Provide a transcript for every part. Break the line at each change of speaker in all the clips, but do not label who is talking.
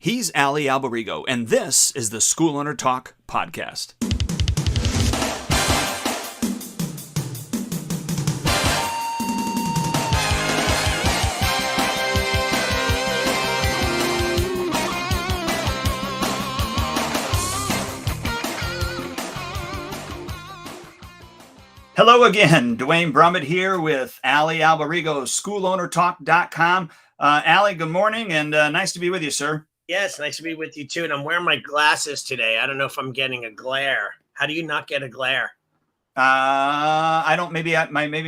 He's Ali Alberigo, and this is the School Owner Talk podcast. Hello again, Dwayne Brummett here with Ali Alberigo, SchoolOwnerTalk.com. Ali, good morning, and nice to be with you, sir.
Yes, nice to be with you too. And I'm wearing my glasses today. I don't know if I'm getting a glare. How do you not get a glare?
I don't. Maybe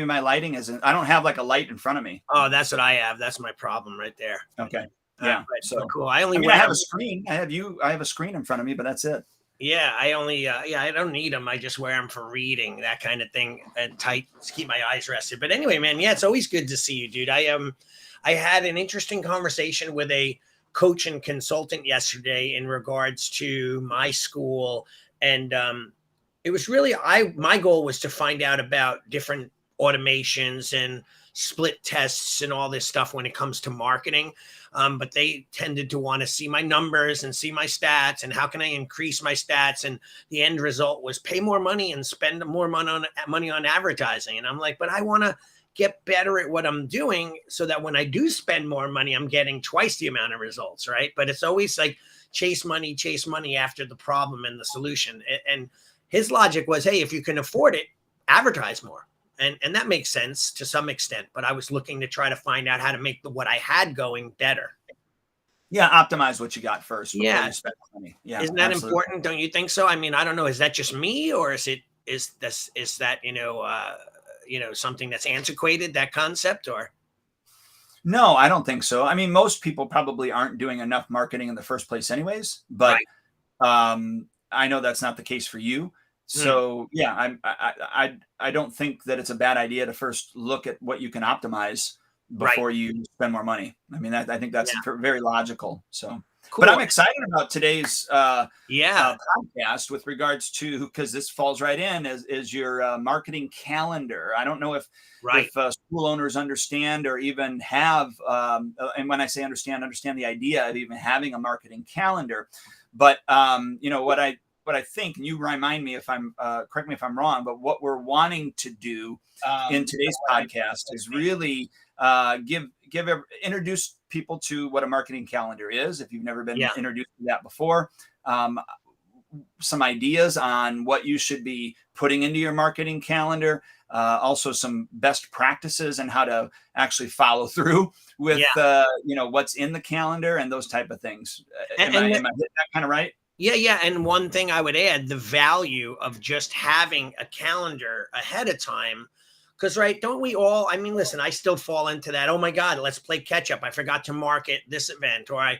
my lighting isn't. I don't have like a light in front of me.
Oh, that's what I have. That's my problem right there.
Okay. Yeah.
So cool. I
have a screen. I have a screen in front of me, but that's it.
Yeah, I don't need them. I just wear them for reading, that kind of thing, and tight to keep my eyes rested. But anyway, man, yeah, it's always good to see you, dude. I had an interesting conversation with a coach and consultant yesterday in regards to my school, and it was really my goal was to find out about different automations and split tests and all this stuff when it comes to marketing. But they tended to want to see my numbers and see my stats and how can I increase my stats. And the end result was pay more money and spend more money on advertising. And I'm like, but I want to get better at what I'm doing so that when I do spend more money, I'm getting twice the amount of results, right? But it's always like chase money after the problem and the solution. And his logic was, hey, if you can afford it, advertise more. And that makes sense to some extent, but I was looking to try to find out how to make what I had going better.
Yeah, optimize what you got first.
Yeah,
you spend money. Yeah,
isn't that important? Don't you think so? I mean, I don't know. Is that just me, or is that something that's antiquated, that concept, or?
No, I don't think so. I mean, most people probably aren't doing enough marketing in the first place, anyways. But right. I know that's not the case for you. So yeah, I don't think that it's a bad idea to first look at what you can optimize before you spend more money. I mean, I think that's very logical. So, cool. But I'm excited about today's podcast with regards to, because this falls right in is your marketing calendar. I don't know if school owners understand or even have, and when I say understand the idea of even having a marketing calendar. But what I think, and you remind me if I'm, correct me if I'm wrong, but what we're wanting to do in today's podcast is really introduce people to what a marketing calendar is. If you've never been introduced to that before, some ideas on what you should be putting into your marketing calendar. Also some best practices and how to actually follow through with, what's in the calendar and those type of things. Am I hitting that kind of right?
Yeah. And one thing I would add, the value of just having a calendar ahead of time. Because, don't we all, I mean, listen, I still fall into that. Oh my God, let's play catch up. I forgot to market this event, or I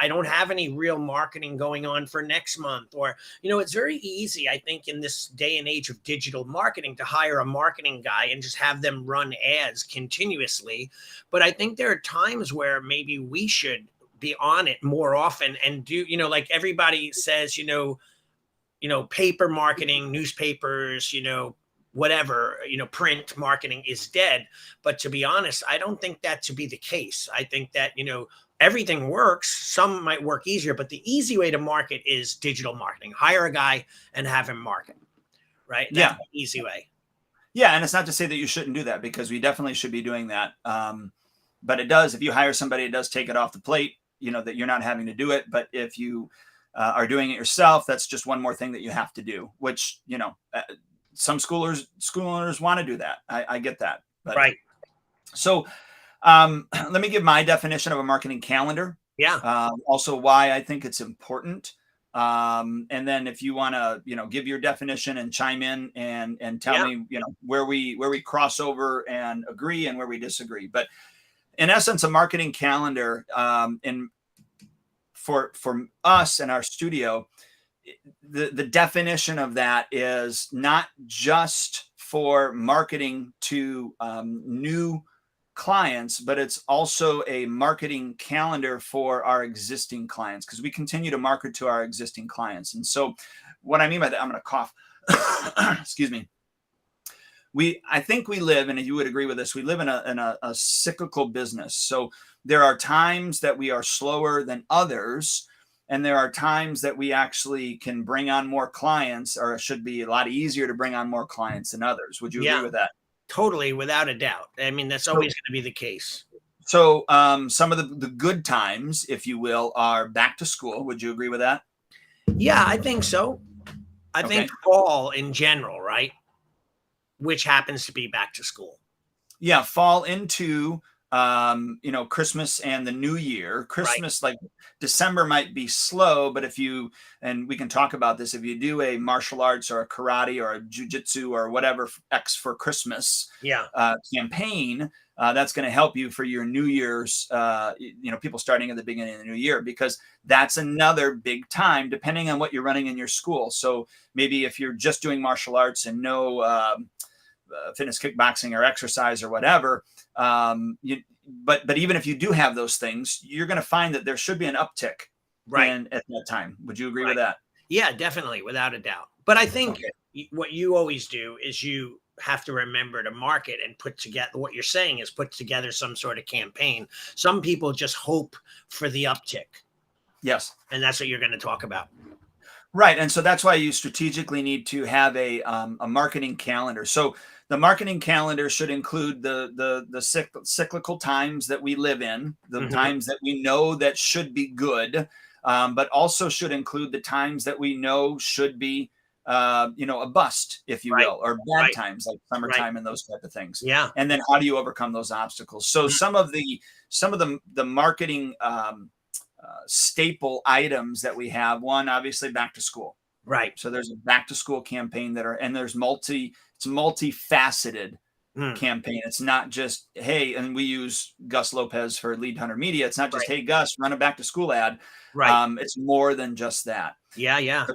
don't have any real marketing going on for next month. Or, it's very easy, I think, in this day and age of digital marketing to hire a marketing guy and just have them run ads continuously. But I think there are times where maybe we should be on it more often and do, like everybody says, paper marketing, newspapers, whatever, print marketing is dead. But to be honest, I don't think that to be the case. I think that, everything works. Some might work easier, but the easy way to market is digital marketing. Hire a guy and have him market, right? That's the easy way.
Yeah. And it's not to say that you shouldn't do that, because we definitely should be doing that. But it does, if you hire somebody, it does take it off the plate, that you're not having to do it. But if you are doing it yourself, that's just one more thing that you have to do, which, some school owners want to do that. I get that. But,
right.
So let me give my definition of a marketing calendar.
Yeah.
Also why I think it's important. And then if you want to, give your definition and chime in and tell me, where we cross over and agree and where we disagree. But in essence, a marketing calendar, for us in our studio, the definition of that is not just for marketing to new clients, but it's also a marketing calendar for our existing clients, because we continue to market to our existing clients. And so what I mean by that, I'm going to cough, excuse me. I think we live, and you would agree with this, we live in a cyclical business. So there are times that we are slower than others, and there are times that we actually can bring on more clients, or it should be a lot easier to bring on more clients than others. Would you agree
Yeah,
with that?
totally, without a doubt. I mean, that's
So,
always going to be the case.
so some of the good times, if you will, are back to school. Would you agree with that?
Yeah, I think so. I think
Okay.
fall in general, right? Which happens to be back to school.
Yeah, fall into Christmas and the new year.
Right.
Christmas, like December, might be slow, but if you, and we can talk about this, if you do a martial arts or a karate or a jujitsu or whatever X for Christmas
Yeah.
campaign, that's going to help you for your New Year's, people starting at the beginning of the new year, because that's another big time depending on what you're running in your school. So maybe if you're just doing martial arts and no fitness, kickboxing, or exercise or whatever, but even if you do have those things, you're going to find that there should be an uptick
Right.
at that time. Would you agree with
Right.
that?
Yeah, definitely, without a doubt. But I think
Okay.
what you always do is you have to remember to market and put together what you're saying is put together some sort of campaign. Some people just hope for the uptick,
Yes.
and that's what you're going to talk about.
Right. And so that's why you strategically need to have a marketing calendar. So the marketing calendar should include the cyclical times that we live in, the
Mhm.
times that we know that should be good, but also should include the times that we know should be, a bust, if you
Right.
will, or bad
Right.
times like
Right.
summertime and those type of things.
Yeah.
And then how do you overcome those obstacles? So
Mm.
some of the marketing staple items that we have. One, obviously, back to school.
Right.
So there's a back to school campaign and there's it's multifaceted
Mm.
campaign. It's not just, hey, and we use Gus Lopez for Lead Hunter Media. It's not just,
Right.
hey, Gus, run a back to school ad.
Right.
It's more than just that.
Yeah. Yeah.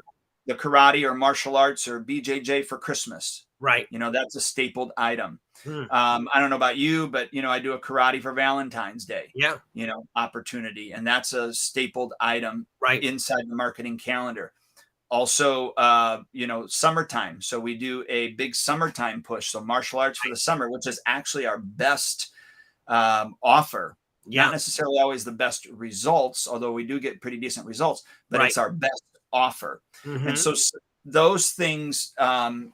The karate or martial arts or BJJ for Christmas.
Right.
That's a stapled item.
Mm.
I don't know about you, but I do a karate for Valentine's Day,
Yeah.
opportunity, and that's a stapled item
Right.
inside the marketing calendar. Also, summertime. So we do a big summertime push. So martial arts for the summer, which is actually our best offer. Not
Yeah.
necessarily always the best results, although we do get pretty decent results, but
Right.
it's our best offer. And
Mhm.
so those things,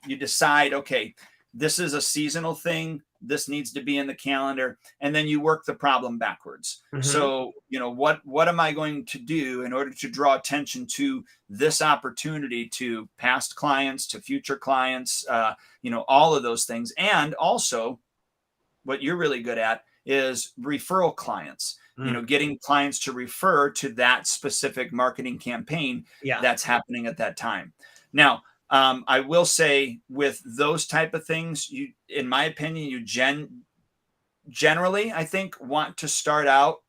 you decide, okay, this is a seasonal thing. This needs to be in the calendar, and then you work the problem backwards.
Mhm.
So, what am I going to do in order to draw attention to this opportunity to past clients, to future clients, all of those things, and also what you're really good at is referral clients.
Mm.
Getting clients to refer to that specific marketing campaign
Yeah.
that's happening at that time. Now, I will say with those type of things, in my opinion, you generally, I think, want to start out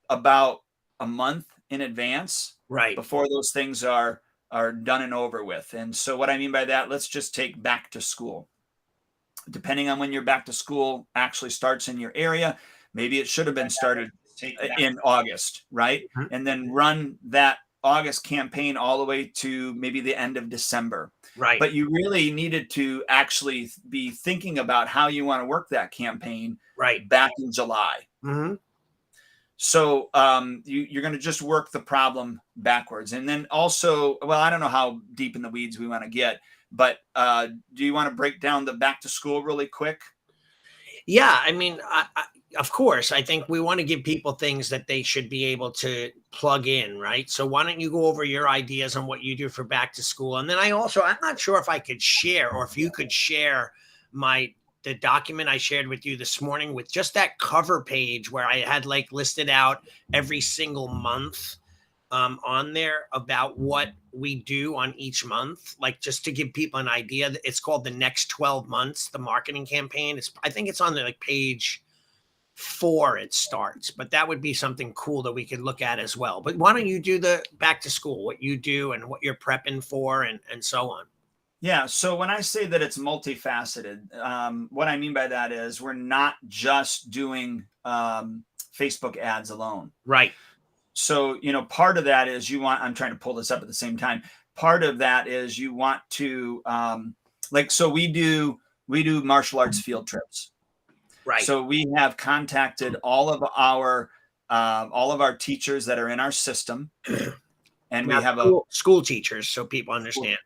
about a month in advance
Right.
before those things are done and over with. And so what I mean by that, let's just take back to school. Depending on when your back to school actually starts in your area, maybe it should have been started in August, right?
Mhm.
And then run that August campaign all the way to maybe the end of December.
Right.
But you really needed to actually be thinking about how you want to work that campaign
Right.
back in July.
Mhm.
So you're going to just work the problem backwards. And then also, well, I don't know how deep in the weeds we want to get, but do you want to break down the back to school really quick?
Yeah, I mean, of course, I think we want to give people things that they should be able to plug in, right? So why don't you go over your ideas on what you do for back to school? And then I'm not sure if I could share or if you could share the document I shared with you this morning with just that cover page where I had like listed out every single month on there about what we do on each month, like just to give people an idea. It's called the next 12 months, the marketing campaign. I think it's on the like page 4 it starts, but that would be something cool that we could look at as well. But why don't you do the back to school, what you do and what you're prepping for and so on.
Yeah. So when I say that it's multifaceted, what I mean by that is we're not just doing Facebook ads alone.
Right.
So, part of that is I'm trying to pull this up at the same time. Part of that is you want to, so we do we do martial arts field trips.
Right.
So we have contacted all of our teachers that are in our system, and
Now,
we have
school teachers, so people understand.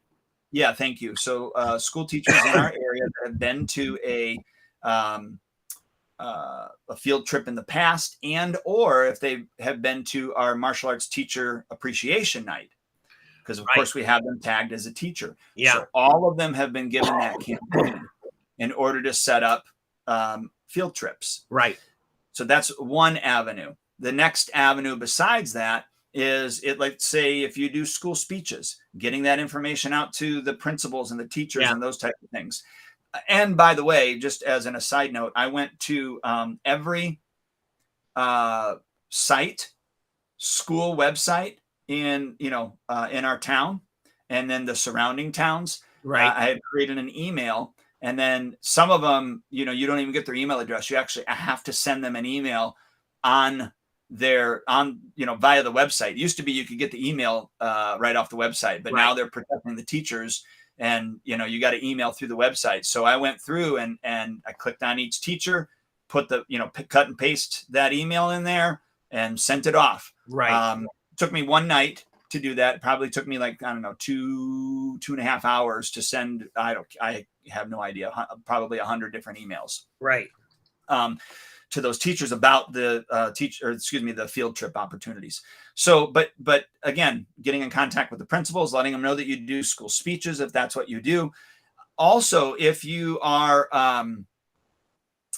Yeah, thank you. So school teachers in our area that have been to a field trip in the past, and or if they have been to our martial arts teacher appreciation night, because of course we have them tagged as a teacher.
Yeah.
So all of them have been given that campaign in order to set up field trips.
Right.
So that's one avenue. The next avenue besides that is let's say if you do school speeches, getting that information out to the principals and the teachers and those types of things. And by the way, just as an aside note, I went to every school website in our town, and then the surrounding towns.
Right.
I had created an email, and then some of them, you don't even get their email address. I have to send them an email via the website. It used to be you could get the email right off the website, but now they're protecting the teachers, and you got to email through the website. So I went through and I clicked on each teacher, put the cut and paste that email in there, and sent it off.
Right.
Took me one night to do that. It probably took me like, I don't know, 2.5 hours to send. I have no idea. Probably 100 different emails.
Right.
To those teachers about the field trip opportunities. So, but again, getting in contact with the principals, letting them know that you do school speeches if that's what you do. Also, if you are, I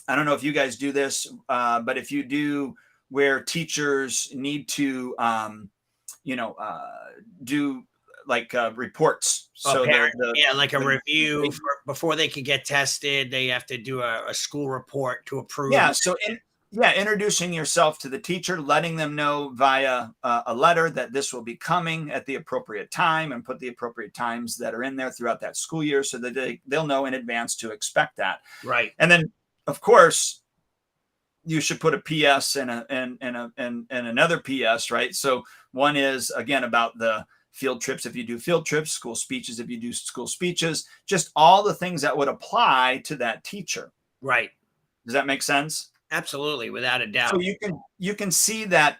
don't know if you guys do this, but if you do where teachers need to, do like reports. So
like a review before they could get tested, they have to do a school report to approve.
Yeah. So introducing yourself to the teacher, letting them know via a letter that this will be coming at the appropriate time, and put the appropriate times that are in there throughout that school year, so that they'll know in advance to expect that.
Right.
And then, of course, you should put a PS and another PS, right? So one is again about the field trips if you do field trips, school speeches if you do school speeches, just all the things that would apply to that teacher.
Right.
Does that make sense?
Absolutely, without a doubt.
So you can see that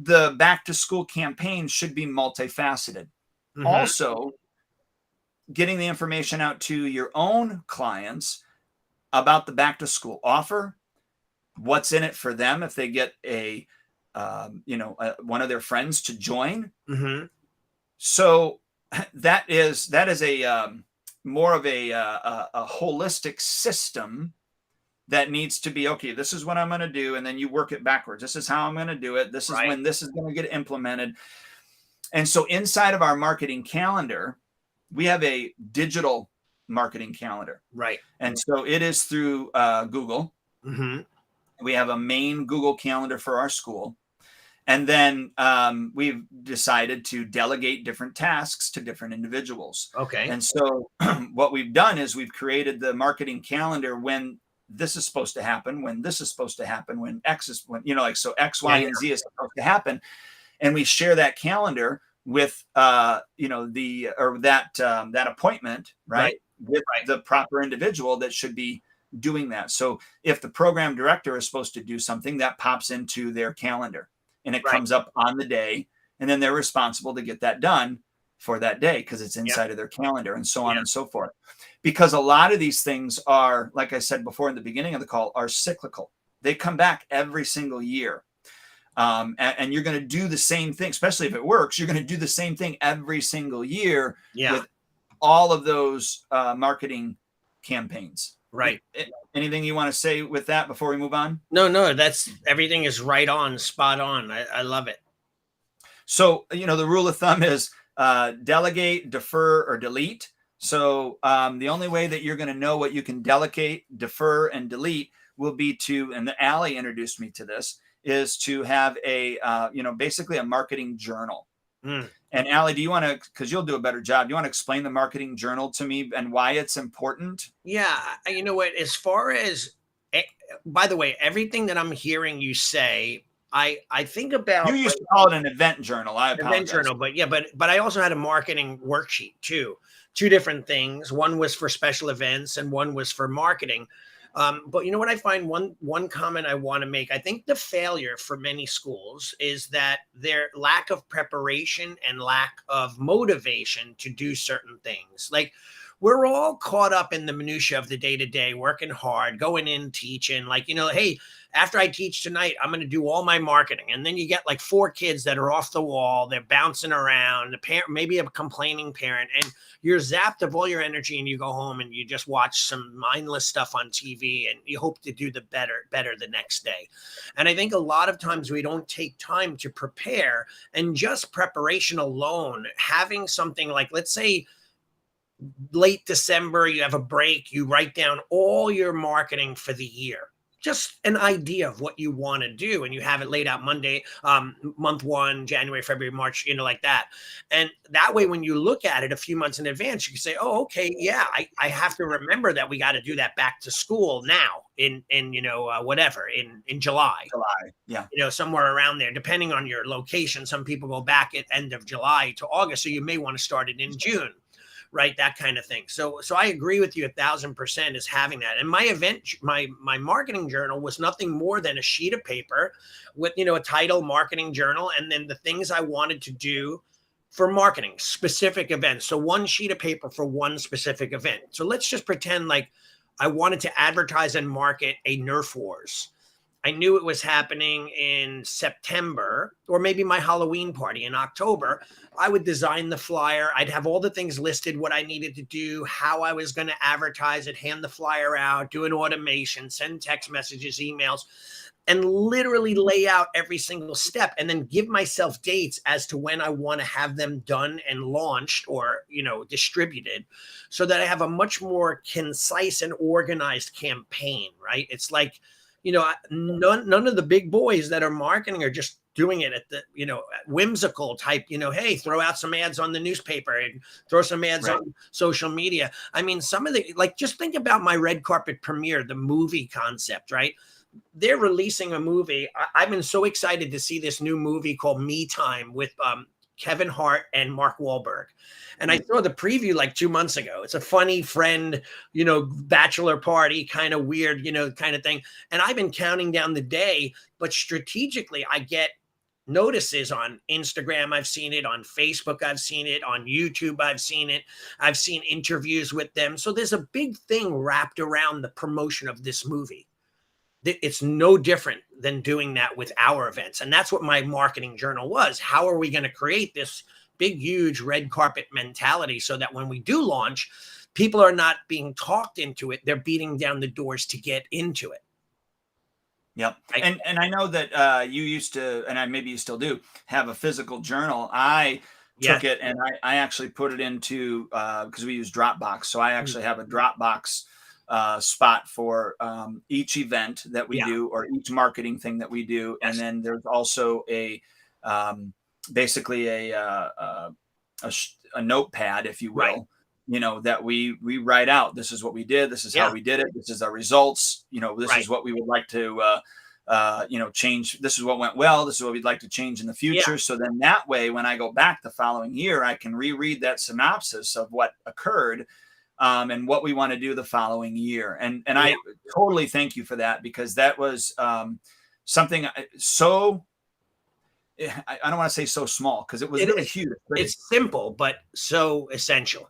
the back to school campaign should be multifaceted. Mm-hmm. Also, getting the information out to your own clients about the back to school offer, what's in it for them if they get one of their friends to join.
Mm-hmm.
So that is a more of a holistic system that needs to be, okay, this is what I'm going to do. And then you work it backwards. This is how I'm going to do it. This is when this is going to get implemented. And so inside of our marketing calendar, we have a digital marketing calendar.
Right.
And so it is through Google.
Mm-hmm.
We have a main Google calendar for our school. And then we've decided to delegate different tasks to different individuals.
Okay.
And so what we've done is we've created the marketing calendar when this is supposed to happen, when this is supposed to happen, when X, so X, Y, and Z is supposed to happen. And we share that calendar with, that appointment, right? With the proper individual that should be doing that. So if the program director is supposed to do something, that pops into their calendar and it comes up on the day, and then they're responsible to get that done for that day because it's inside of their calendar, and so on and so forth. Because a lot of these things are, like I said before in the beginning of the call, are cyclical. They come back every single year. And you're going to do the same thing, especially if it works, you're going to do the same thing every single year with all of those marketing campaigns.
Right.
Anything you want to say with that before we move on?
No, that's everything is right on, spot on. I love it.
So, the rule of thumb is delegate, defer, or delete. So the only way that you're going to know what you can delegate, defer, and delete will be and Allie introduced me to this, is to have basically a marketing journal. Mm. And Allie, do you want to, because you'll do a better job, do you want to explain the marketing journal to me and why it's important?
Yeah. You know what, as far as, by the way, everything that I'm hearing you say, I think about.
You used to call it an event journal. I apologize.
Event journal, but I also had a marketing worksheet too. two different things. One was for special events and one was for marketing. But you know what I find, one comment I want to make, I think the failure for many schools is that their lack of preparation and lack of motivation to do certain things. Like, we're all caught up in the minutia of the day to day, working hard, going in, teaching, like, hey, after I teach tonight, I'm going to do all my marketing. And then you get like 4 kids that are off the wall. They're bouncing around, the parent, maybe a complaining parent, and you're zapped of all your energy, and you go home and you just watch some mindless stuff on TV, and you hope to do the better the next day. And I think a lot of times we don't take time to prepare, and just preparation alone, having something like, let's say, late December, you have a break, you write down all your marketing for the year, just an idea of what you want to do, and you have it laid out Monday, month 1, January, February, March, like that. And that way, when you look at it a few months in advance, you can say, oh, okay, yeah, I have to remember that we got to do that back to school now in whatever, in July.
Yeah.
Somewhere around there, depending on your location. Some people go back at end of July to August, so you may want to start it in June. Right, that kind of thing. So I agree with you 1,000% is having that. And my event, my marketing journal was nothing more than a sheet of paper with a title, marketing journal, and then the things I wanted to do for marketing, specific events. So one sheet of paper for one specific event. So let's just pretend like I wanted to advertise and market a Nerf Wars. I knew it was happening in September, or maybe my Halloween party in October. I would design the flyer. I'd have all the things listed, what I needed to do, how I was going to advertise it, hand the flyer out, do an automation, send text messages, emails, and literally lay out every single step, and then give myself dates as to when I want to have them done and launched or, distributed, so that I have a much more concise and organized campaign, right? It's like, none of the big boys that are marketing are just doing it at the, whimsical type, hey, throw out some ads on the newspaper and throw some ads on social media. I mean, some of the, like, just think about my red carpet premiere, the movie concept, right? They're releasing a movie. I've been so excited to see this new movie called Me Time with Kevin Hart and Mark Wahlberg. And I saw the preview like 2 months ago. It's a funny friend, bachelor party, kind of weird, kind of thing. And I've been counting down the day, but strategically I get notices on Instagram. I've seen it on Facebook. I've seen it on YouTube. I've seen it. I've seen interviews with them. So there's a big thing wrapped around the promotion of this movie. It's no different than doing that with our events. And that's what my marketing journal was. How are we going to create this big, huge red carpet mentality so that when we do launch, people are not being talked into it. They're beating down the doors to get into it.
Yep. And I know that you used to, and maybe you still do, have a physical journal. I took it and I actually put it into, because we use Dropbox. So I actually have a Dropbox spot for each event that we do, or each marketing thing that we do. And then there's also basically a notepad, if you will, that we write out. This is what we did. This is how we did it. This is our results. This is what we would like to, change. This is what went well. This is what we'd like to change in the future. So then that way, when I go back the following year, I can reread that synopsis of what occurred and what we want to do the following year. And I totally thank you for that, because that was something so, I don't want to say so small, because it was really huge.
It's simple, but so essential.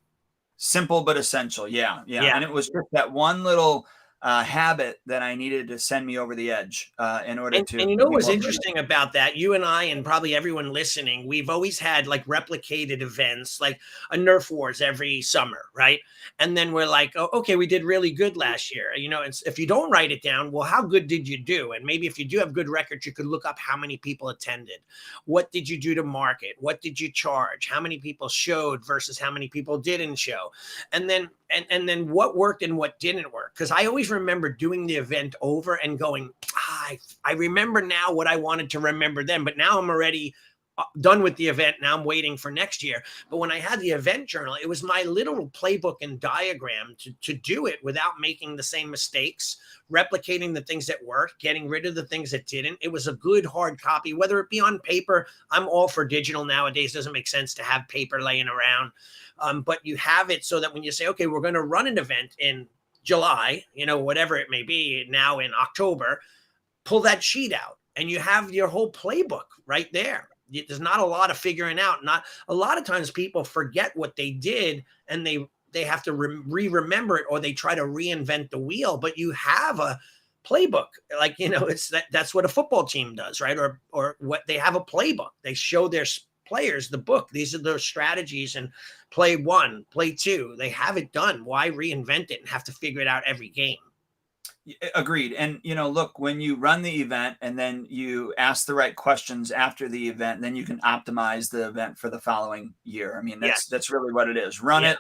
Simple, but essential. Yeah. And it was just that one little habit that I needed to send me over the edge in order to.
And what's interesting about that? You and I, and probably everyone listening, we've always had like replicated events, like a Nerf Wars every summer, right? And then we're like, oh, okay, we did really good last year. If you don't write it down, well, how good did you do? And maybe if you do have good records, you could look up how many people attended. What did you do to market? What did you charge? How many people showed versus how many people didn't show? And then what worked and what didn't work. Because I always remember doing the event over and going, I remember now what I wanted to remember then, but now I'm already done with the event. Now I'm waiting for next year. But when I had the event journal, it was my literal playbook and diagram to do it without making the same mistakes, replicating the things that worked, getting rid of the things that didn't. It was a good hard copy, whether it be on paper. I'm all for digital nowadays. Doesn't make sense to have paper laying around. But you have it so that when you say, okay, we're going to run an event in July, whatever it may be, now in October, pull that sheet out and you have your whole playbook right there. There's not a lot of figuring out. Not a lot of times people forget what they did and they have to remember it, or they try to reinvent the wheel. But you have a playbook, like, it's that's what a football team does, right? Or what they have a playbook. They show their players the book. These are their strategies, and play 1, play 2. They have it done. Why reinvent it and have to figure it out every game?
Agreed. And, look, when you run the event and then you ask the right questions after the event, then you can optimize the event for the following year. I mean, that's really what it is. Run it,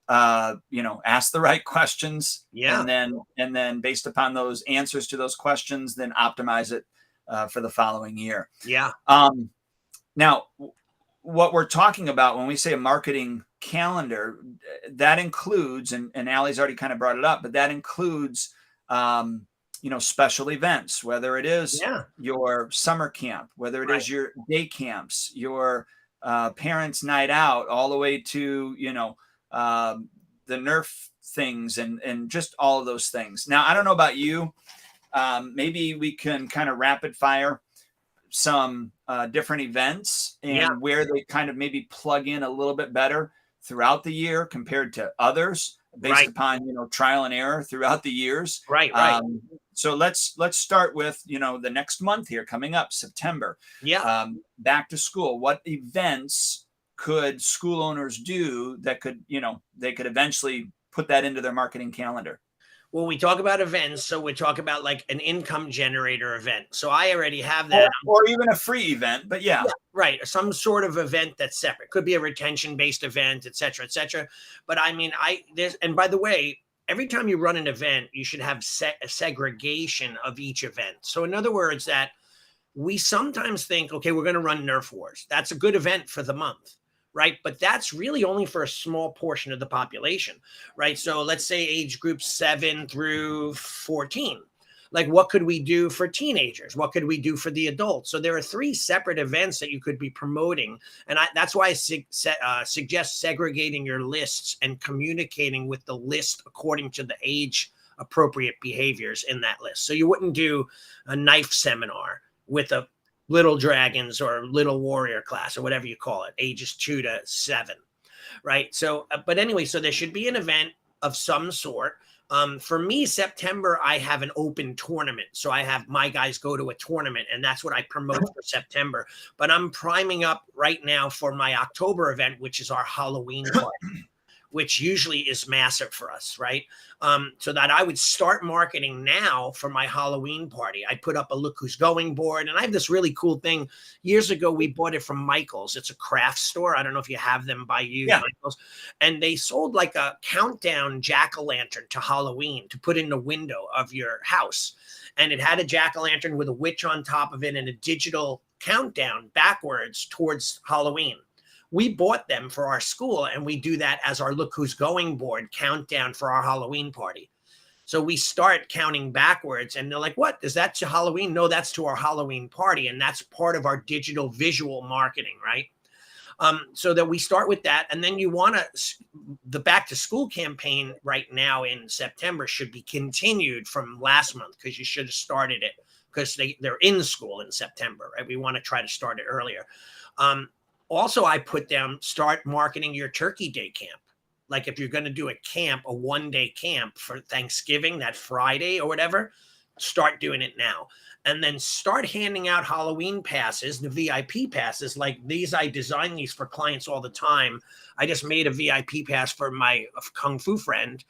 ask the right questions, and then based upon those answers to those questions, then optimize it for the following year.
Yeah.
Now, what we're talking about when we say a marketing calendar, that includes, and Allie's already kind of brought it up, but that includes special events, whether it is your summer camp, whether it is your day camps, your parents' night out, all the way to, the Nerf things and just all of those things. Now, I don't know about you. Maybe we can kind of rapid fire some different events and where they kind of maybe plug in a little bit better throughout the year compared to others, based upon, trial and error throughout the years.
Right.
So let's start with, the next month here coming up, September. Back to school. What events could school owners do that could, they could eventually put that into their marketing calendar?
Well, we talk about events, so we talk about like an income generator event. So I already have that.
Or even a free event, but
right. Some sort of event that's separate. Could be a retention-based event, et cetera, et cetera. But I mean, and by the way, every time you run an event, you should have a segregation of each event. So in other words, that we sometimes think, okay, we're going to run Nerf Wars. That's a good event for the month. Right. But that's really only for a small portion of the population. Right. So let's say age groups 7 through 14. Like, what could we do for teenagers? What could we do for the adults? So there are 3 separate events that you could be promoting. And that's why I suggest segregating your lists and communicating with the list according to the age appropriate behaviors in that list. So you wouldn't do a knife seminar with a Little Dragons or Little Warrior class or whatever you call it, ages 2 to 7, right? So, but anyway, so there should be an event of some sort. For me, September, I have an open tournament. So I have my guys go to a tournament, and that's what I promote for September. But I'm priming up right now for my October event, which is our Halloween party, which usually is massive for us, right? So that I would start marketing now for my Halloween party. I put up a Look Who's Going board, and I have this really cool thing. Years ago, we bought it from Michael's. It's a craft store. I don't know if you have them by you, Michael's. And they sold like a countdown jack-o'-lantern to Halloween to put in the window of your house. And it had a jack-o'-lantern with a witch on top of it and a digital countdown backwards towards Halloween. We bought them for our school, and we do that as our Look Who's Going board countdown for our Halloween party. So we start counting backwards, and they're like, what? Is that to Halloween? No, that's to our Halloween party. And that's part of our digital visual marketing, right? So that we start with that. And then you want the back to school campaign right now in September should be continued from last month, because you should have started it because they're in school in September, right? We want to try to start it earlier. Also, I put down, start marketing your Turkey Day camp. Like if you're going to do a camp, a 1-day camp for Thanksgiving, that Friday or whatever, start doing it now. And then start handing out Halloween passes, the VIP passes. Like these, I design these for clients all the time. I just made a VIP pass for my Kung Fu friend,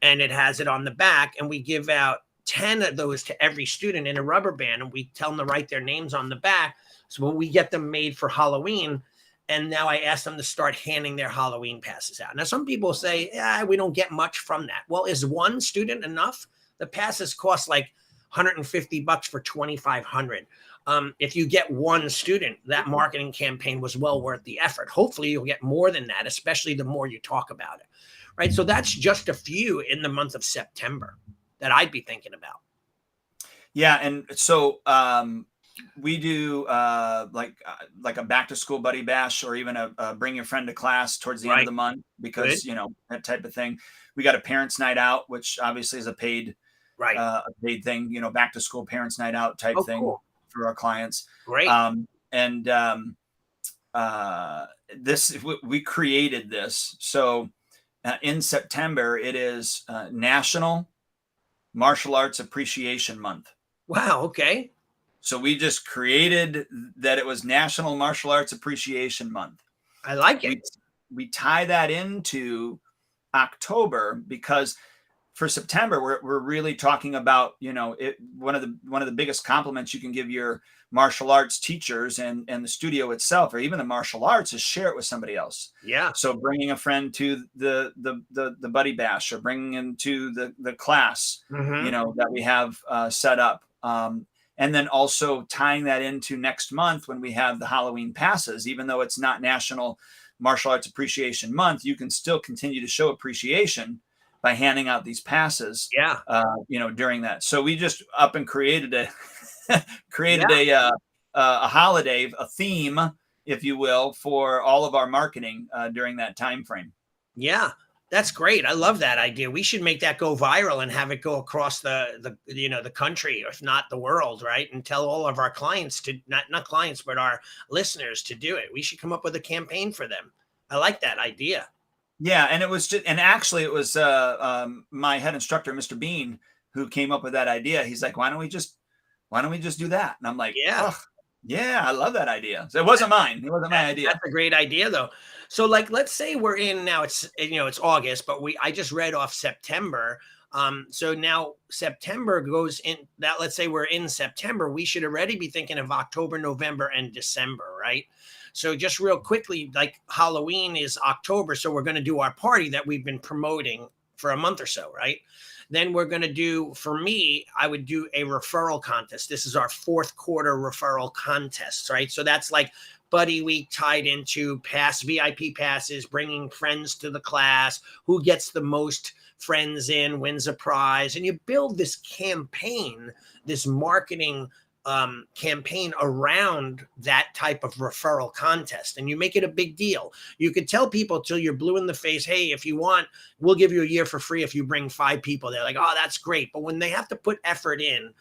and it has it on the back. And we give out 10 of those to every student in a rubber band, and we tell them to write their names on the back. So when we get them made for Halloween, and now I ask them to start handing their Halloween passes out. Now, some people say, yeah, we don't get much from that. Well, is one student enough? The passes cost like $150 for 2,500. If you get one student, that marketing campaign was well worth the effort. Hopefully you'll get more than that, especially the more you talk about it. Right. So that's just a few in the month of September that I'd be thinking about.
Yeah. And so we do like a back to school buddy bash, or even a bring your friend to class towards the end of
Right.
the month, because,
Good.
you know, that type of thing. We got a parents night out, which obviously is
Right.
a paid thing, you know, back to school parents night out type
Oh,
thing
cool.
for our clients.
Great.
And this, we created this. So in September, it is National Martial Arts Appreciation Month.
Wow. Okay.
So we just created that it was National Martial Arts Appreciation Month.
I like it.
We tie that into October, because for September we're really talking about, you know, one of the biggest compliments you can give your martial arts teachers and the studio itself, or even the martial arts, is share it with somebody else.
Yeah.
So bringing a friend to the buddy bash, or bringing him to the class,
Mm-hmm.
you know, that we have set up. And then also tying that into next month when we have the Halloween passes. Even though it's not National Martial Arts Appreciation Month, you can still continue to show appreciation by handing out these passes,
Yeah.
you know, during that. So we just up and created
Yeah.
a holiday, a theme, if you will, for all of our marketing during that time frame.
Yeah. That's great. I love that idea. We should make that go viral and have it go across the you know, the country, if not the world, right? And tell all of our clients to not clients, but our listeners to do it. We should come up with a campaign for them. I like that idea.
Yeah, and it was just, and actually it was my head instructor, Mr. Bean, who came up with that idea. He's like, why don't we just do that? And I'm like,
Yeah.
oh, yeah, I love that idea. So it wasn't mine. It wasn't my idea.
That's a great idea though. So like let's say we're in now, it's, you know, it's August, but I just read off September. So now September goes in that, let's say we're in September, we should already be thinking of October, November, and December, right? So just real quickly, like Halloween is October, so we're going to do our party that we've been promoting for a month or so, right? Then we're going to do, for me, I would do a referral contest. This is our fourth quarter referral contests, right? So that's like buddy week tied into pass, VIP passes, bringing friends to the class, who gets the most friends in wins a prize. And you build this campaign, this marketing campaign around that type of referral contest, and you make it a big deal. You could tell people till you're blue in the face, hey, if you want, we'll give you a year for free if you bring 5 people. They're like, oh, that's great. But when they have to put effort in,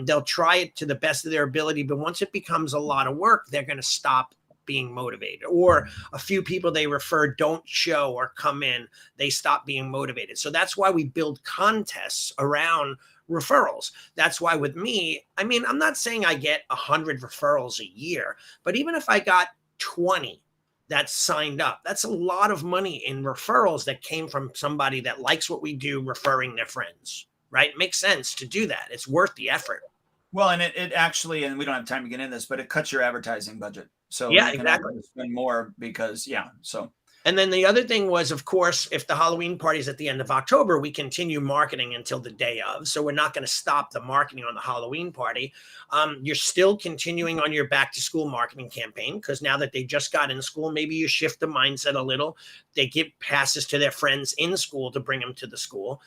they'll try it to the best of their ability. But once it becomes a lot of work, they're going to stop being motivated, or a few people they refer don't show or come in, they stop being motivated. So that's why we build contests around referrals. That's why with me, I mean, I'm not saying I get 100 referrals a year, but even if I got 20 that signed up, that's a lot of money in referrals that came from somebody that likes what we do, referring their friends, right? It makes sense to do that. It's worth the effort.
Well, and it actually, and we don't have time to get into this, but it cuts your advertising budget. So
Yeah,
you can
exactly.
spend more because, yeah. So,
And then the other thing was, of course, if the Halloween party is at the end of October, we continue marketing until the day of. So we're not going to stop the marketing on the Halloween party. You're still continuing on your back to school marketing campaign, because now that they just got in school, maybe you shift the mindset a little. They give passes to their friends in school to bring them to the school.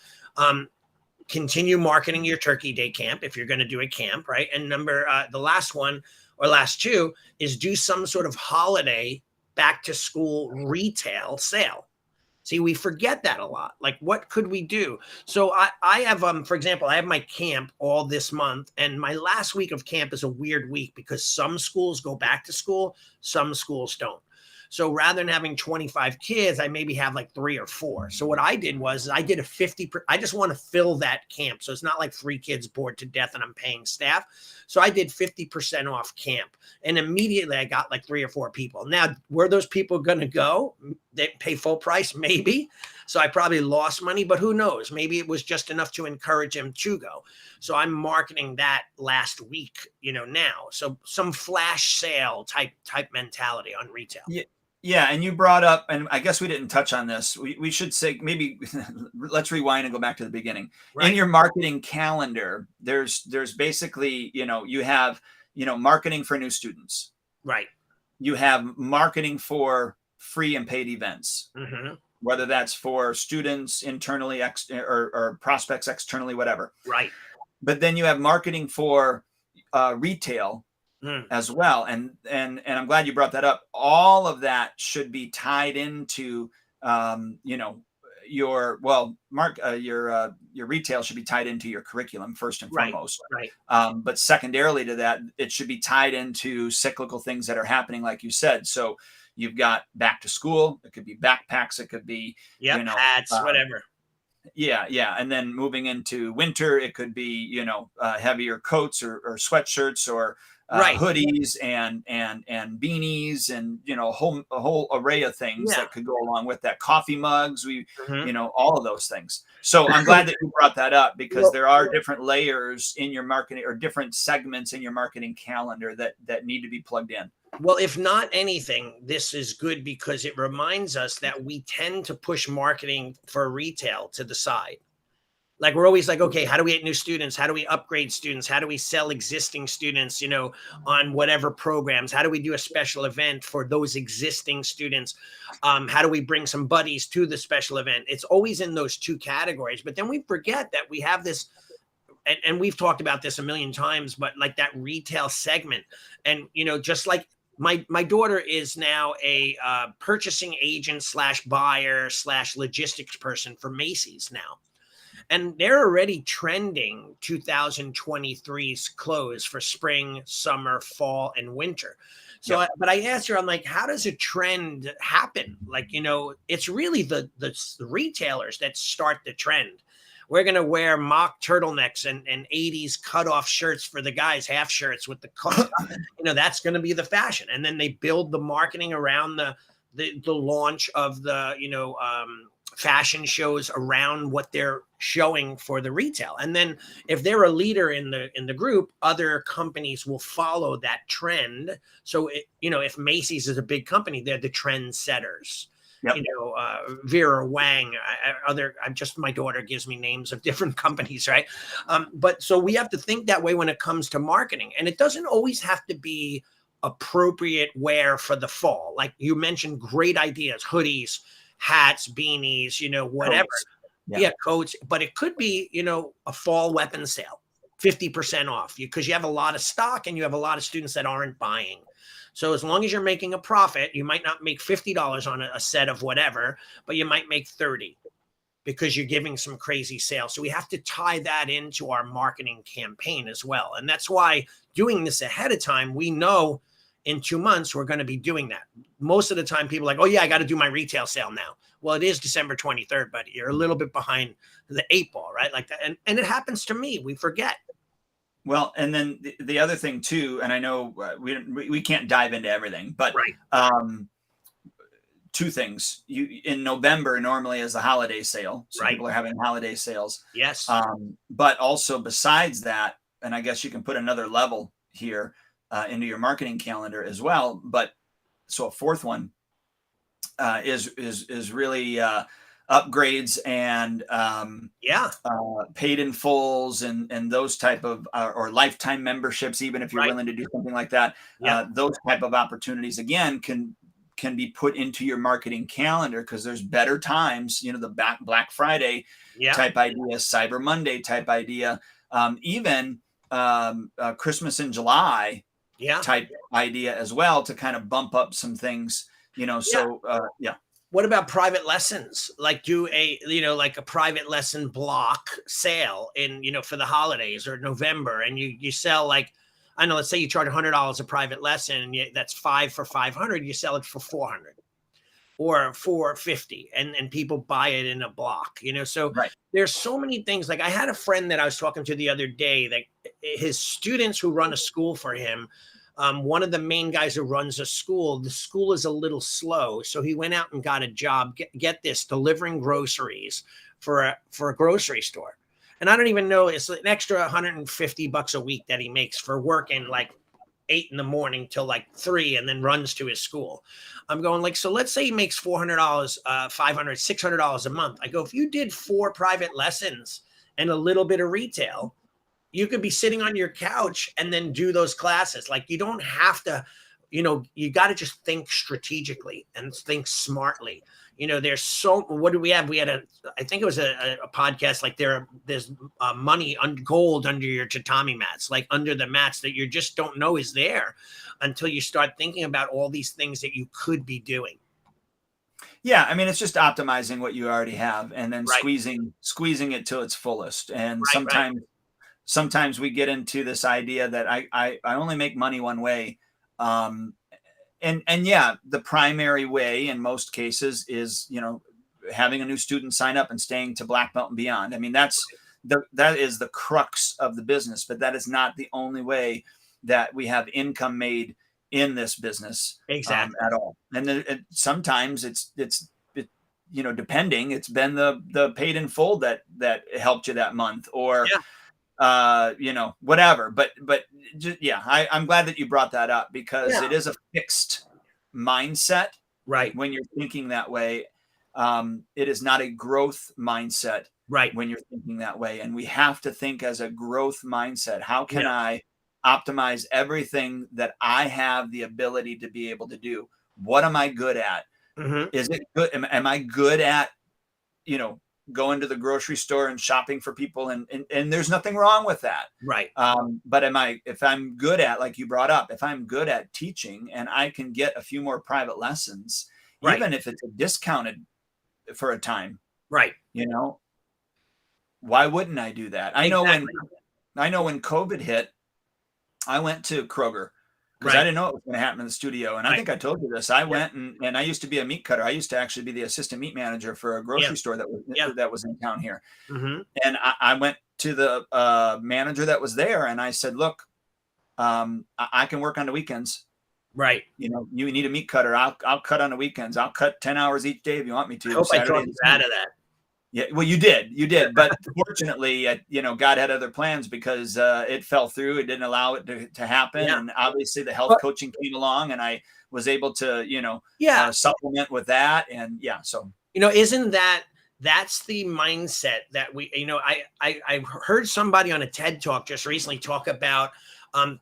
Continue marketing your Turkey Day camp if you're going to do a camp, right? And the last one, or last two, is do some sort of holiday back to school retail sale. See, we forget that a lot. Like, what could we do? So I have, for example, I have my camp all this month, and my last week of camp is a weird week because some schools go back to school, some schools don't. So rather than having 25 kids, I maybe have like 3 or 4. So what I did was I did a 50, I just want to fill that camp. So it's not like 3 kids bored to death and I'm paying staff. So I did 50% off camp, and immediately I got like 3 or 4 people. Now, were those people going to go? They pay full price, maybe. So I probably lost money, but who knows? Maybe it was just enough to encourage them to go. So I'm marketing that last week, now. So some flash sale type mentality on retail.
yeah. Yeah, and you brought up, and I guess we didn't touch on this. We should say, maybe let's rewind and go back to the beginning.
Right.
In your marketing calendar, there's basically, you have marketing for new students.
Right.
You have marketing for free and paid events, whether that's for students internally or prospects externally, whatever.
Right.
But then you have marketing for retail as well. And I'm glad you brought that up. All of that should be tied into, your retail should be tied into your curriculum first and foremost.
Right.
But secondarily to that, it should be tied into cyclical things that are happening, like you said. So you've got back to school. It could be backpacks. It could be,
hats, whatever.
Yeah. And then moving into winter, it could be, heavier coats or sweatshirts or hoodies and beanies and, a whole array of things that could go along with that. Coffee mugs, all of those things. So I'm glad that you brought that up, because there are different layers in your marketing, or different segments in your marketing calendar that need to be plugged in.
Well, if not anything, this is good because it reminds us that we tend to push marketing for retail to the side. Like, we're always like, okay, how do we get new students? How do we upgrade students? How do we sell existing students, on whatever programs? How do we do a special event for those existing students? How do we bring some buddies to the special event? It's always in those two categories. But then we forget that we have this, and we've talked about this a million times, but like that retail segment. And, just like my daughter is now a purchasing agent / buyer / logistics person for Macy's now. And they're already trending 2023's clothes for spring, summer, fall, and winter. So, but I asked her, I'm like, how does a trend happen? Like, it's really the retailers that start the trend. We're going to wear mock turtlenecks and 80s cutoff shirts for the guys, half shirts with the cuff. That's going to be the fashion. And then they build the marketing around the launch of the, fashion shows around what they're showing for the retail. And then if they're a leader in the group, other companies will follow that trend. So, if Macy's is a big company, they're the trend setters. Yep. Vera Wang, my daughter gives me names of different companies, right? But so we have to think that way when it comes to marketing. And it doesn't always have to be appropriate wear for the fall. Like you mentioned, great ideas, hoodies, hats, beanies, whatever. Coats. Coats. But it could be, a fall weapons sale, 50% off, because you have a lot of stock and you have a lot of students that aren't buying. So as long as you're making a profit, you might not make $50 on a set of whatever, but you might make 30 because you're giving some crazy sales. So we have to tie that into our marketing campaign as well. And that's why doing this ahead of time, we know in 2 months, we're going to be doing that. Most of the time people are like, oh yeah, I got to do my retail sale now. Well, it is December 23rd, but you're a little bit behind the 8 ball, right? Like that. And it happens to me. We forget.
Well, and then the other thing too, and I know we can't dive into everything, but two things. In November normally is the holiday sale, so people are having holiday sales.
Yes.
But also besides that, and I guess you can put another level here into your marketing calendar as well. But so a fourth one is really upgrades and paid in fulls and those type of or lifetime memberships, even if you're willing to do something like that. Those type of opportunities again can be put into your marketing calendar, because there's better times, the Black Friday type idea, Cyber Monday type idea, even Christmas in July type idea as well, to kind of bump up some things, What
about private lessons? Like do like a private lesson block sale in, for the holidays or November, and you sell like, I know, let's say you charge $100 a private lesson, and that's 5 for $500. You sell it for $400 or $450, and people buy it in a block, So there's so many things. Like I had a friend that I was talking to the other day, that his students who run a school for him, one of the main guys who runs the school is a little slow. So he went out and got a job, get this, delivering groceries for a grocery store. And I don't even know, it's an extra $150 a week that he makes for working like 8 in the morning till like 3 and then runs to his school. I'm going like, so let's say he makes $400, $500, $600 a month. I go, if you did 4 private lessons and a little bit of retail, You could be sitting on your couch and then do those classes. Like you don't have to, you got to just think strategically and think smartly. There's what do we have? We had I think it was a podcast, like there's money gold under your tatami mats, like under the mats that you just don't know is there until you start thinking about all these things that you could be doing.
Yeah, I mean, it's just optimizing what you already have and then
Right.
squeezing it to its fullest. And
Right.
sometimes we get into this idea that I only make money one way. Um, and yeah, the primary way in most cases is, having a new student sign up and staying to black belt and beyond. I mean, that is the crux of the business, but that is not the only way that we have income made in this business,
Exactly.
at all. And then sometimes depending, it's been the paid in full that helped you that month, or whatever. But just, yeah, I'm glad that you brought that up, because
Yeah.
it is a fixed mindset.
Right.
When you're thinking that way, it is not a growth mindset.
Right.
When you're thinking that way, and we have to think as a growth mindset. How can I optimize everything that I have the ability to be able to do? What am I good at?
Mm-hmm.
Is it good? Am I good at, going to the grocery store and shopping for people? And there's nothing wrong with that.
Right.
But if I'm good at, like you brought up, if I'm good at teaching and I can get a few more private lessons,
Right.
even if it's discounted for a time,
right.
Why wouldn't I do that? I know when COVID hit, I went to Kroger because I didn't know what was going to happen in the studio. And I think I told you this. I went and I used to be a meat cutter. I used to actually be the assistant meat manager for a grocery store that was in town here.
Mm-hmm.
And I went to the manager that was there, and I said, "Look, I can work on the weekends.
Right.
You need a meat cutter. I'll cut on the weekends. I'll cut 10 hours each day if you want me to."
I hope I talked you out of that.
Yeah, well, you did. But fortunately, God had other plans, because it fell through. It didn't allow it to happen.
Yeah.
And obviously the health coaching came along, and I was able to, supplement with that. And so,
isn't that's the mindset that we, I heard somebody on a TED Talk just recently talk about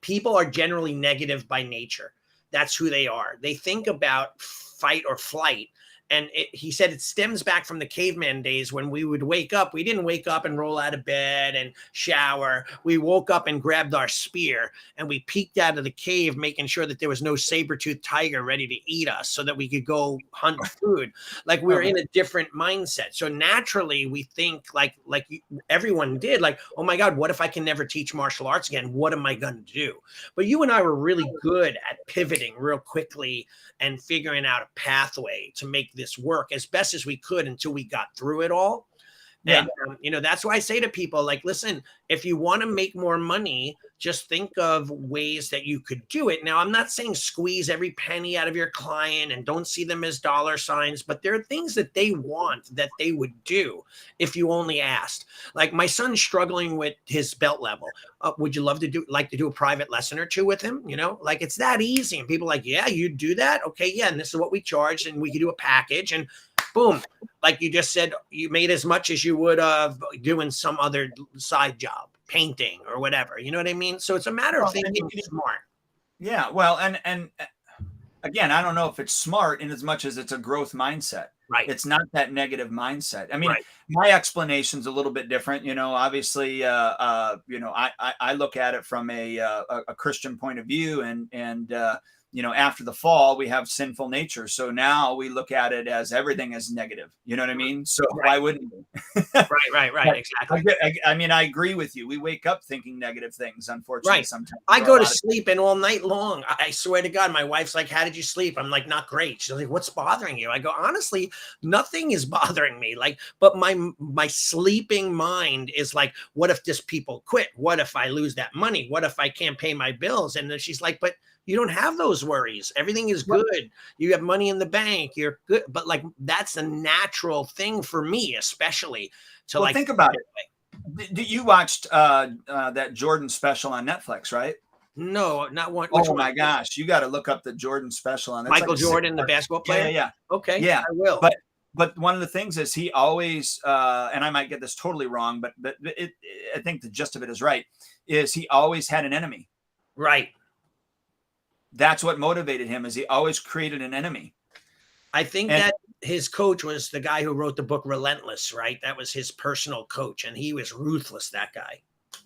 people are generally negative by nature. That's who they are. They think about fight or flight. And he said it stems back from the caveman days when we would wake up. We didn't wake up and roll out of bed and shower. We woke up and grabbed our spear and we peeked out of the cave, making sure that there was no saber-toothed tiger ready to eat us so that we could go hunt food. Like we were in a different mindset. So naturally we think like everyone did, like, oh my God, what if I can never teach martial arts again? What am I going to do? But you and I were really good at pivoting real quickly and figuring out a pathway to make this work as best as we could until we got through it all.
Yeah.
And, that's why I say to people, like, listen, if you want to make more money, just think of ways that you could do it. Now, I'm not saying squeeze every penny out of your client and don't see them as dollar signs, but there are things that they want that they would do if you only asked. Like my son's struggling with his belt level. Would you love to do a private lesson or two with him? Like it's that easy. And people are like, yeah, you do that? Okay, yeah. And this is what we charge, and we could do a package, and boom. Like you just said, you made as much as you would have doing some other side job, painting or whatever. You know what I mean? So it's a matter of thinking smart.
Yeah. Well, and again, I don't know if it's smart in as much as it's a growth mindset.
Right.
It's not that negative mindset. I mean, my explanation's a little bit different. Obviously, I look at it from a Christian point of view, and after the fall, we have sinful nature. So now we look at it as everything is negative. You know what I mean? So why wouldn't we?
Right. Exactly.
I mean, I agree with you. We wake up thinking negative things, unfortunately, sometimes.
I go to sleep and all night long, I swear to God, my wife's like, how did you sleep? I'm like, not great. She's like, what's bothering you? I go, honestly, nothing is bothering me. Like, but my sleeping mind is like, what if this people quit? What if I lose that money? What if I can't pay my bills? And then she's like, but you don't have those worries. Everything is good. You have money in the bank. You're good. But like, that's a natural thing for me, especially to
think about it. You watched that Jordan special on Netflix, right?
No, not one.
Oh my gosh. You got to look up the Jordan special on
Michael Jordan, the basketball player.
Yeah.
Okay.
Yeah.
I will.
but one of the things is he always, and I might get this totally wrong, but I think the gist of it is right, is he always had an enemy.
Right.
That's what motivated him, is he always created an enemy.
I think
And
that his coach was the guy who wrote the book Relentless, right? That was his personal coach, and he was ruthless, that guy.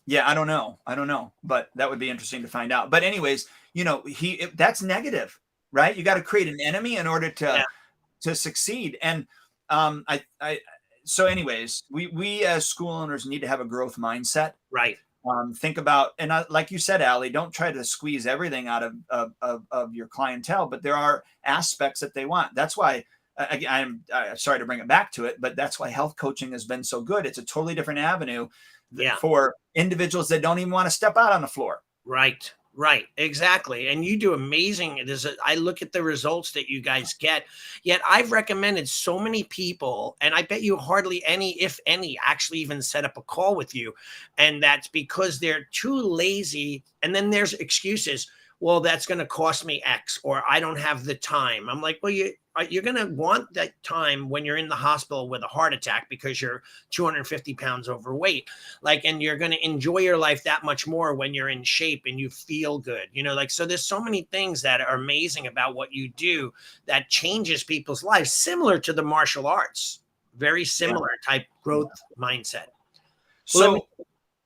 yeah, I don't know, but that would be interesting to find out. But anyways, that's negative, right? You got to create an enemy in order
Yeah,
to succeed. And I so anyways, we as school owners need to have a growth mindset.
right.
Think about, and like you said, Allie, don't try to squeeze everything out of your clientele, but there are aspects that they want. That's why, I'm sorry to bring it back to it, but that's why health coaching has been so good. It's a totally different avenue
Yeah.
for individuals that don't even want to step out on the floor.
Right. Right. Exactly. And you do amazing. I look at the results that you guys get. Yet I've recommended so many people, and I bet you hardly any, if any, actually even set up a call with you. And that's because they're too lazy. And then there's excuses. Well, that's going to cost me X, or I don't have the time. I'm like, well, you're going to want that time when you're in the hospital with a heart attack because you're 250 pounds overweight. Like, and you're going to enjoy your life that much more when you're in shape and you feel good, like, so there's so many things that are amazing about what you do that changes people's lives, similar to the martial arts, very similar type growth mindset.
So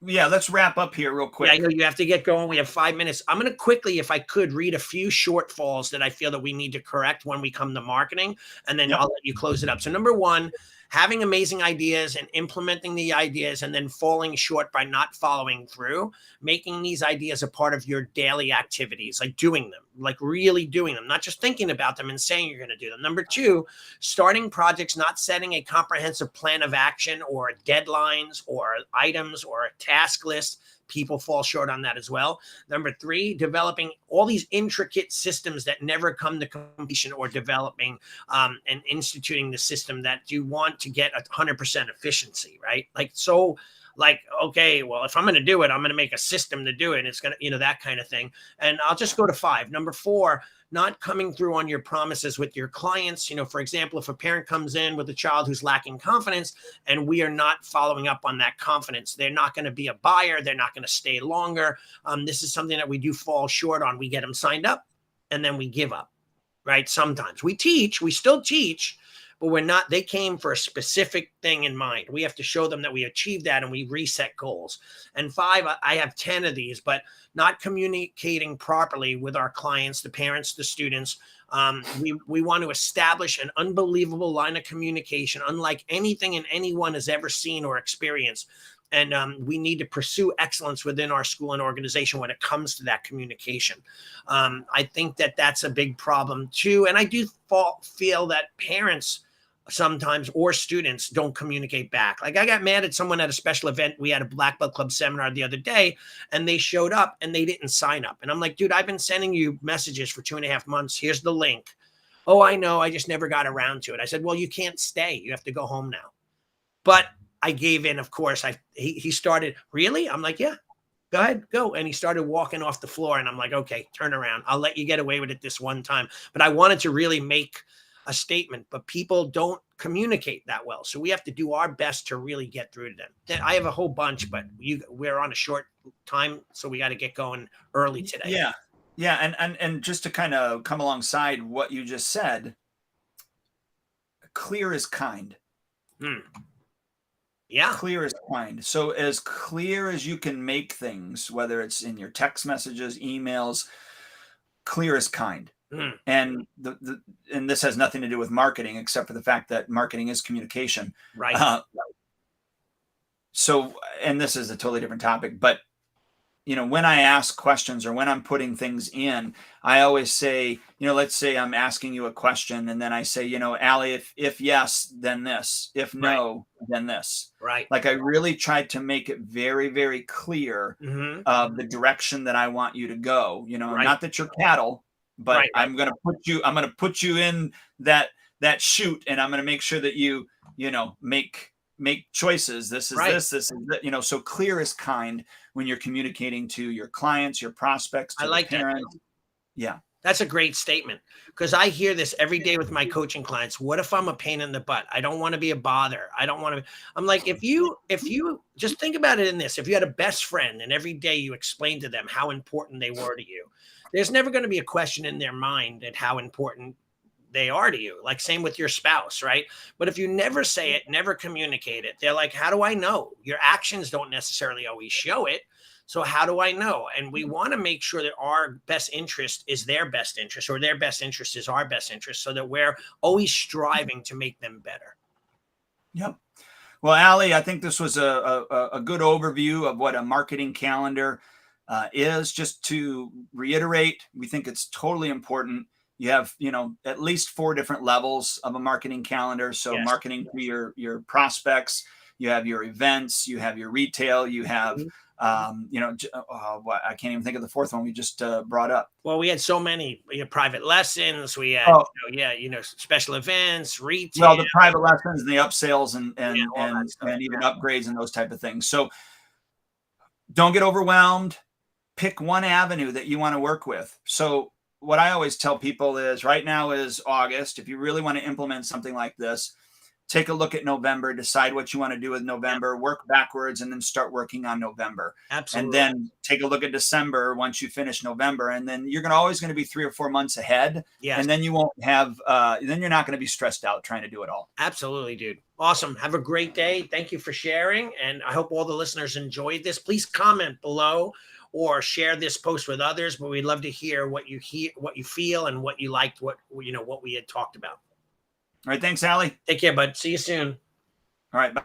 yeah, let's wrap up here real quick.
Yeah, I know you have to get going. We have 5 minutes. I'm going to quickly, if I could, read a few shortfalls that I feel that we need to correct when we come to marketing, and then I'll let you close it up. So number one, having amazing ideas and implementing the ideas and then falling short by not following through, making these ideas a part of your daily activities, like doing them, like really doing them, not just thinking about them and saying you're going to do them. Number two, starting projects, not setting a comprehensive plan of action or deadlines or items or a task list. People fall short on that as well. Number three, developing all these intricate systems that never come to completion, or developing and instituting the system that you want to get 100% efficiency, right? Like, okay, well, if I'm going to do it, I'm going to make a system to do it. And it's going to, that kind of thing. And I'll just go to 5. Number 4, not coming through on your promises with your clients. For example, if a parent comes in with a child who's lacking confidence and we are not following up on that confidence, they're not going to be a buyer. They're not going to stay longer. This is something that we do fall short on. We get them signed up and then we give up, right? Sometimes we still teach, but they came for a specific thing in mind. We have to show them that we achieved that and we reset goals. And 5, I have 10 of these, but not communicating properly with our clients, the parents, the students. We want to establish an unbelievable line of communication, unlike anything and anyone has ever seen or experienced. And we need to pursue excellence within our school and organization when it comes to that communication. I think that that's a big problem too. And I do feel that parents sometimes, or students, don't communicate back. Like, I got mad at someone at a special event. We had a Black Belt Club seminar the other day, and they showed up and they didn't sign up. And I'm like, dude, I've been sending you messages for 2.5 months. Here's the link. Oh, I know. I just never got around to it. I said, well, you can't stay. You have to go home now. But I gave in, of course. He started, really? I'm like, yeah, go ahead, go. And he started walking off the floor. And I'm like, okay, turn around. I'll let you get away with it this one time. But I wanted to really make a statement, but people don't communicate that well. So we have to do our best to really get through to them. I have a whole bunch, but we're on a short time, so we got to get going early today.
Yeah. Yeah. And just to kind of come alongside what you just said, clear is kind.
Yeah.
Clear is kind. So as clear as you can make things, whether it's in your text messages, emails, clear is kind. And and this has nothing to do with marketing, except for the fact that marketing is communication.
Right.
So, and this is a totally different topic, but when I ask questions or when I'm putting things in, I always say, let's say I'm asking you a question and then I say, Allie, if yes, then this, if no, then this.
Right.
Like, I really tried to make it very, very clear the direction that I want you to go, not that you're cattle, but I'm going to put you in that chute, and I'm going to make sure that you make choices. This is this is that, so clear is kind when you're communicating to your clients, your prospects, to
I like
parents.
that.
Yeah.
That's a great statement, because I hear this every day with my coaching clients. What if I'm a pain in the butt? I don't want to be a bother. I don't want to. I'm like, if you just think about it in this, if you had a best friend and every day you explain to them how important they were to you, there's never going to be a question in their mind at how important they are to you. Like same with your spouse, right? But if you never say it, never communicate it, they're like, how do I know? Your actions don't necessarily always show it. So how do I know? And we want to make sure that our best interest is their best interest, or their best interest is our best interest, so that we're always striving to make them better.
Yep. Well, Allie, I think this was a good overview of what a marketing calendar is. Just to reiterate, we think it's totally important. You have, at least 4 different levels of a marketing calendar. So
Yes.
marketing to your prospects, you have your events, you have your retail, you have, I can't even think of the 4th one we just brought up.
Well, we had so many private lessons. We had, special events, retail.
Well, the private lessons and the upsells and
stuff,
even upgrades and those type of things. So don't get overwhelmed. Pick one avenue that you want to work with. So what I always tell people is, right now is August. If you really want to implement something like this, take a look at November, decide what you want to do with November, work backwards, and then start working on November.
Absolutely.
And then take a look at December once you finish November. And then you're always going to be 3 or 4 months ahead.
Yes.
And then you won't have, then you're not going to be stressed out trying to do it all.
Absolutely, dude. Awesome. Have a great day. Thank you for sharing. And I hope all the listeners enjoyed this. Please comment below or share this post with others, but we'd love to hear what you feel and what you liked, what we had talked about.
All right. Thanks, Allie.
Take care, bud. See you soon.
All right. Bye.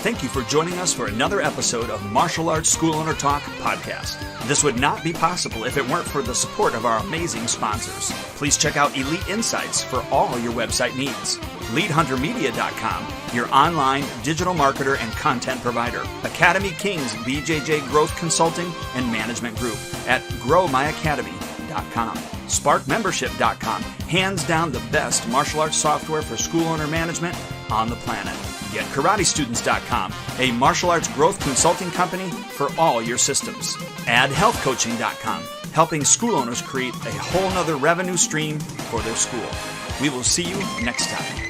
Thank you for joining us for another episode of Martial Arts School Owner Talk podcast. This would not be possible if it weren't for the support of our amazing sponsors. Please check out Elite Insights for all your website needs. LeadHunterMedia.com, your online digital marketer and content provider. Academy Kings BJJ Growth Consulting and Management Group at GrowMyAcademy.com. SparkMembership.com, hands down the best martial arts software for school owner management on the planet. GetKarateStudents.com, a martial arts growth consulting company for all your systems. AddHealthCoaching.com, helping school owners create a whole nother revenue stream for their school. We will see you next time.